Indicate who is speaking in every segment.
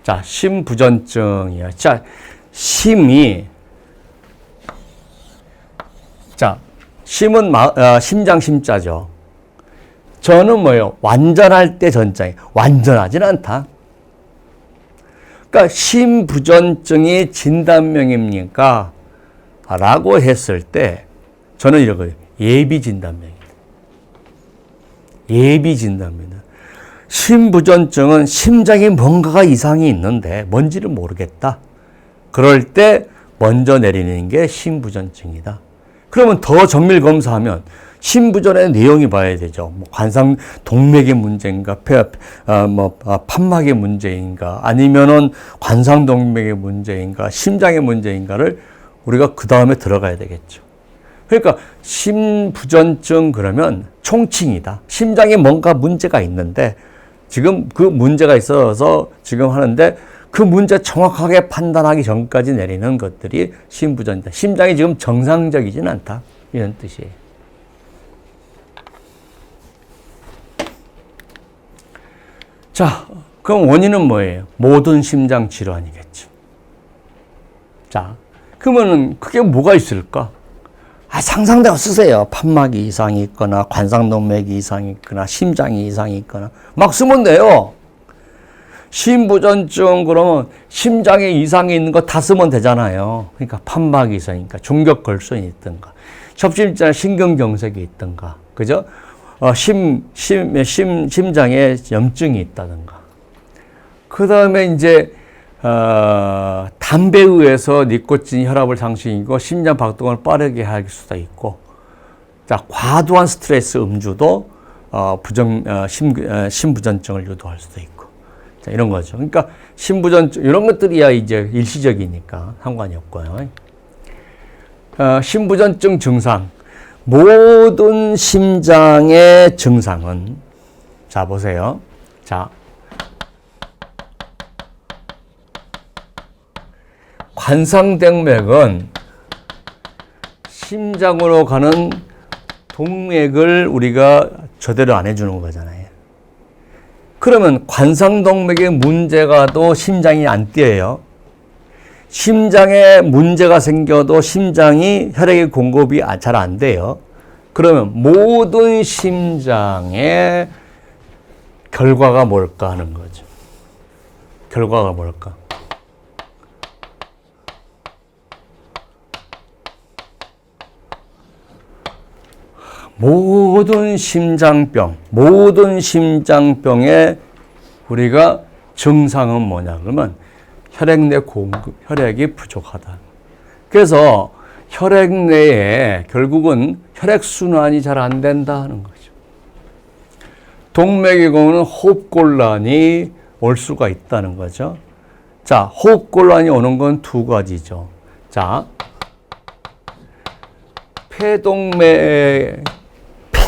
Speaker 1: 자, 심부전증이야. 자, 심이, 자, 심은 심장 심자죠. 저는 뭐예요? 완전할 때 전자예요. 완전하진 않다. 그러니까 심부전증이 진단명입니까? 라고 했을 때 저는 이러거든요. 예비 진단명입니다. 예비 진단입니다. 심부전증은 심장에 뭔가가 이상이 있는데 뭔지를 모르겠다. 그럴 때 먼저 내리는 게 심부전증이다. 그러면 더 정밀 검사하면 심부전의 내용이 봐야 되죠. 뭐 관상 동맥의 문제인가, 판막의 문제인가, 아니면은 관상 동맥의 문제인가, 심장의 문제인가를 우리가 그 다음에 들어가야 되겠죠. 그러니까 심부전증 그러면 총칭이다. 심장에 뭔가 문제가 있는데 지금 그 문제가 있어서 지금 하는데 그 문제 정확하게 판단하기 전까지 내리는 것들이 심부전이다. 심장이 지금 정상적이진 않다. 이런 뜻이에요. 자, 그럼 원인은 뭐예요? 모든 심장 질환이겠죠. 자, 그러면은 그게 뭐가 있을까? 상상대로 쓰세요. 판막이 이상이 있거나 관상동맥이 이상이 있거나 심장이 이상이 있거나 막 쓰면 돼요. 심부전증 그러면 심장에 이상이 있는 거 다 쓰면 되잖아요. 그러니까 판막이 이상이니까 중격골선이 있든가 협심증 신경경색이 있든가 그죠? 심장에 염증이 있다든가 그 다음에 이제 담배에 의해서 니코틴 혈압을 상승시키고 심장 박동을 빠르게 할 수도 있고, 자, 과도한 스트레스 음주도 심부전증을 유도할 수도 있고, 자, 이런 거죠. 그러니까 심부전증 이런 것들이야 이제 일시적이니까 상관이 없고요. 심부전증 증상, 모든 심장의 증상은 자 보세요. 자. 관상동맥은 심장으로 가는 동맥을 우리가 제대로 안 해주는 거잖아요. 그러면 관상동맥에 문제가 도 심장이 안 뛰어요. 심장에 문제가 생겨도 심장이 혈액의 공급이 잘 안 돼요. 그러면 모든 심장의 결과가 뭘까 하는 거죠. 결과가 뭘까? 모든 심장병의 우리가 증상은 뭐냐 그러면 혈액 내 공급, 혈액이 부족하다. 그래서 혈액 내에 결국은 혈액순환이 잘 안 된다 하는 거죠. 동맥의 경우는 호흡곤란이 올 수가 있다는 거죠. 자, 호흡곤란이 오는 건 두 가지죠. 자,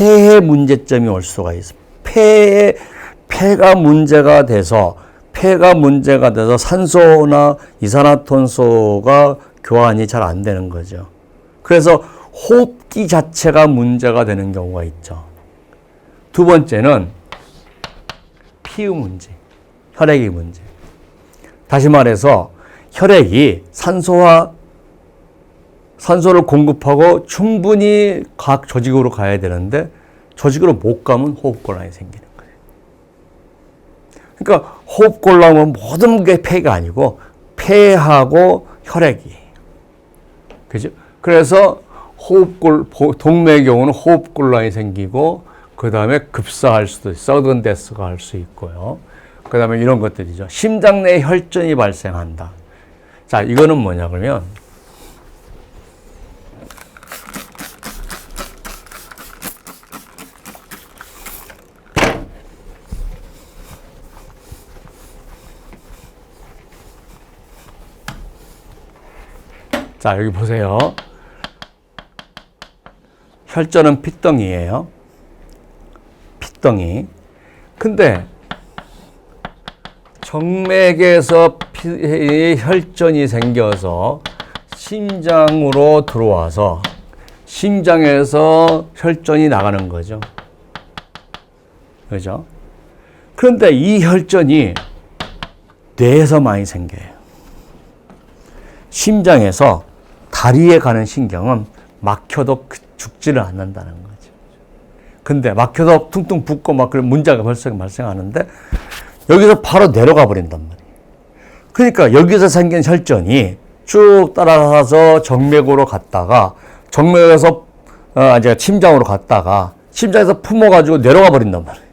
Speaker 1: 폐에 문제점이 올 수가 있어요. 폐가 문제가 돼서 산소나 이산화탄소가 교환이 잘 안 되는 거죠. 그래서 호흡기 자체가 문제가 되는 경우가 있죠. 두 번째는 피의 문제, 혈액의 문제. 다시 말해서 혈액이 산소를 공급하고 충분히 각 조직으로 가야 되는데 조직으로 못 가면 호흡곤란이 생기는 거예요. 그러니까 호흡곤란은 모든 게 폐가 아니고 폐하고 혈액이에요. 그죠? 그래서 동맥의 경우는 호흡곤란이 생기고 그 다음에 급사할 수도 있어요. 서든 데스가 할 수 있고요. 그 다음에 이런 것들이죠. 심장 내에 혈전이 발생한다. 자, 이거는 뭐냐 그러면 자, 여기 보세요. 혈전은 핏덩이에요. 핏덩이. 근데 정맥에서 혈전이 생겨서 심장으로 들어와서 심장에서 혈전이 나가는 거죠. 그죠? 그런데 이 혈전이 뇌에서 많이 생겨요. 심장에서 다리에 가는 신경은 막혀도 죽지를 않는다는 거죠. 근데 막혀도 퉁퉁 붓고 막 그런 문제가 발생하는데 여기서 바로 내려가 버린단 말이에요. 그러니까 여기서 생긴 혈전이 쭉 따라가서 정맥으로 갔다가 정맥에서 이제 심장으로 갔다가 심장에서 품어가지고 내려가 버린단 말이에요.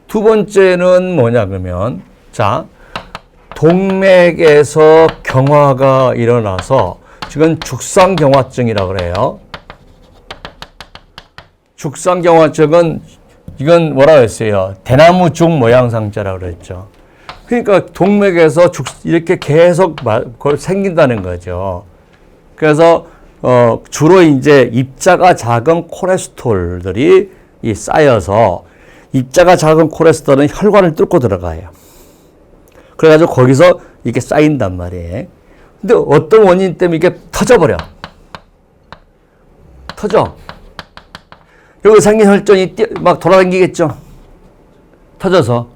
Speaker 1: 두 번째는 뭐냐 그러면 자 동맥에서 경화가 일어나서 지금 죽상경화증이라고 그래요. 죽상경화증은 이건 뭐라고 했어요? 대나무 죽 모양상자라고 그랬죠. 그러니까 동맥에서 이렇게 계속 생긴다는 거죠. 그래서 주로 이제 입자가 작은 콜레스테롤들이 쌓여서 입자가 작은 콜레스테롤은 혈관을 뚫고 들어가요. 그래가지고 거기서 이게 쌓인단 말이에요. 근데 어떤 원인 때문에 이게 터져버려. 터져. 여기 생긴 혈전이 막 돌아다니겠죠. 터져서.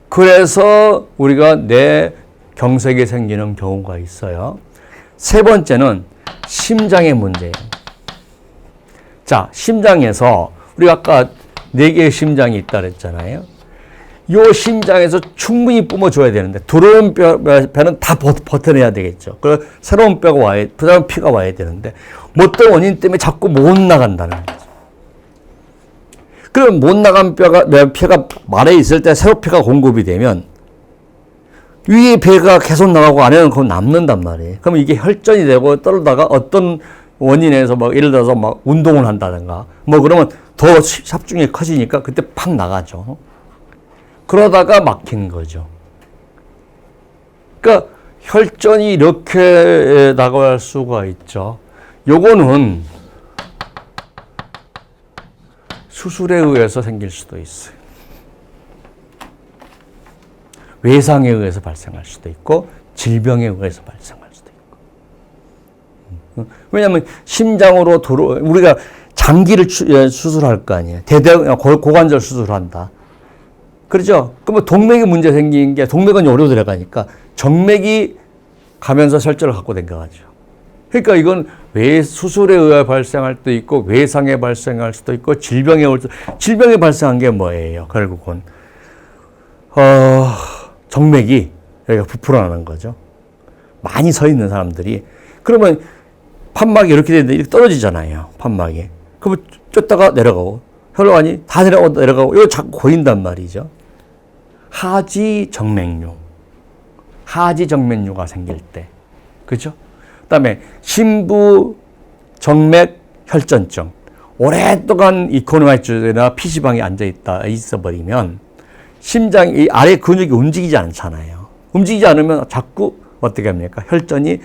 Speaker 1: 그래서 우리가 뇌경색이 생기는 경우가 있어요. 세 번째는 심장의 문제예요. 자, 심장에서 우리가 아까 4개의 심장이 있다 그랬잖아요. 요 심장에서 충분히 뿜어줘야 되는데 들어온 배는 다 버텨내야 되겠죠. 그래서 새로운 뼈가 와야, 그다음 피가 와야 되는데 어떤 원인 때문에 자꾸 못 나간다는 거죠. 그럼 못 나간 피가 말에 있을 때 새로 피가 공급이 되면 위에 배가 계속 나가고 안에는 그거 남는단 말이에요. 그럼 이게 혈전이 되고 떨다가 어떤 원인에서 막 예를 들어서 막 운동을 한다든가 뭐 그러면 더 삽중이 커지니까 그때 팍 나가죠. 그러다가 막힌 거죠. 그러니까 혈전이 이렇게 나갈 수가 있죠. 요거는 수술에 의해서 생길 수도 있어요. 외상에 의해서 발생할 수도 있고 질병에 의해서 발생할 수도 있고. 왜냐하면 심장으로 우리가 장기를 수술할 거 아니에요. 고관절 수술한다. 그렇죠? 그러면 동맥에 문제 생긴 게 동맥은 요로 들어가니까 정맥이 가면서 혈전을 갖고 댕겨가죠. 그러니까 이건 수술에 의해 발생할 수도 있고 외상에 발생할 수도 있고 질병에 발생한 게 뭐예요? 결국은 정맥이 여기가 부풀어나는 거죠. 많이 서 있는 사람들이 그러면 판막이 이렇게 되는데 이렇게 떨어지잖아요. 판막이. 그러면 쫓다가 내려가고 혈관이 다 내려가고 이거 자꾸 고인단 말이죠. 하지정맥류가 생길 때, 그렇죠? 그다음에 심부 정맥 혈전증. 오랫동안 이코노마이트나 피지방이 있어 버리면 심장 이 아래 근육이 움직이지 않잖아요. 움직이지 않으면 자꾸 어떻게 합니까? 혈전이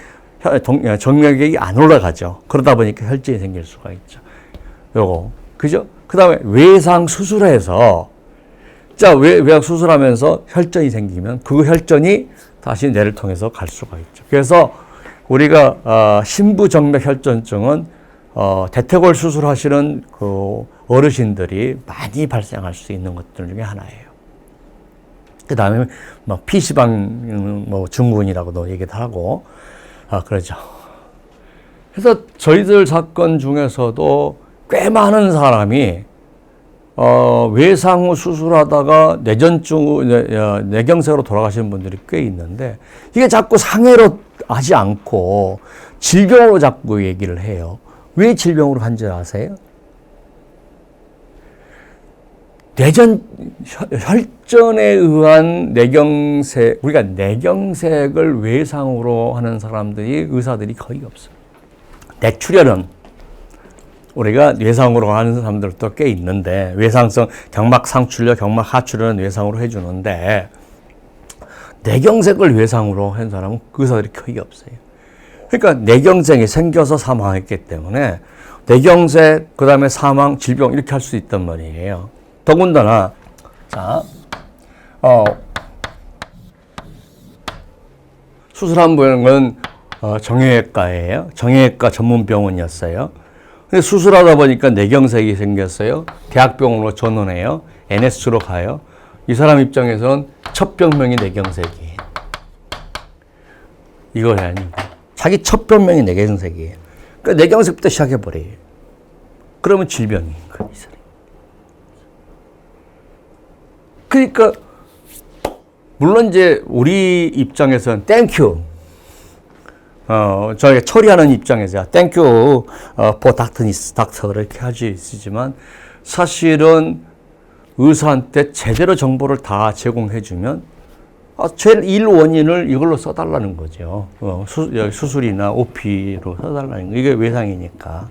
Speaker 1: 정맥이 안 올라가죠. 그러다 보니까 혈전이 생길 수가 있죠. 요거 그죠? 그다음에 외상 수술해서 외상 수술하면서 혈전이 생기면 그 혈전이 다시 뇌를 통해서 갈 수가 있죠. 그래서 우리가 심부정맥 혈전증은 대퇴골 수술하시는 그 어르신들이 많이 발생할 수 있는 것들 중에 하나예요. 그 다음에 뭐 피지방 증후군이라고도 얘기도 하고 그러죠. 그래서 저희들 사건 중에서도 꽤 많은 사람이 외상 후 수술하다가 뇌경색으로 돌아가시는 분들이 꽤 있는데 이게 자꾸 상해로 하지 않고 질병으로 자꾸 얘기를 해요. 왜 질병으로 간지 아세요? 혈전에 의한 뇌경색, 우리가 뇌경색을 외상으로 하는 의사들이 거의 없어요. 뇌출혈은 우리가 외상으로 하는 사람들도 꽤 있는데 외상성 경막 상출혈, 경막 하출혈은 외상으로 해주는데 뇌경색을 외상으로 한 사람은 의사들이 거의 없어요. 그러니까 뇌경색이 생겨서 사망했기 때문에 뇌경색, 그 다음에 사망, 질병 이렇게 할 수 있단 말이에요. 더군다나 수술한 분은 정형외과예요. 정형외과 전문 병원이었어요. 근데 수술하다 보니까 뇌경색이 생겼어요. 대학병원으로 전원해요. NS로 가요. 이 사람 입장에서는 첫 병명이 뇌경색이에요. 이걸 아니고 자기 첫 병명이 뇌경색이에요. 그러니까 뇌경색부터 시작해버려요. 그러면 질병인 거예요, 이 사람. 그러니까 물론 이제 우리 입장에서는 땡큐. 저희가 처리하는 입장에서 땡큐 for 닥터 이렇게 할 수 있지만 사실은 의사한테 제대로 정보를 다 제공해주면 제일 일 원인을 이걸로 써달라는 거죠. 수술이나 OP로 써달라는 거. 이게 외상이니까.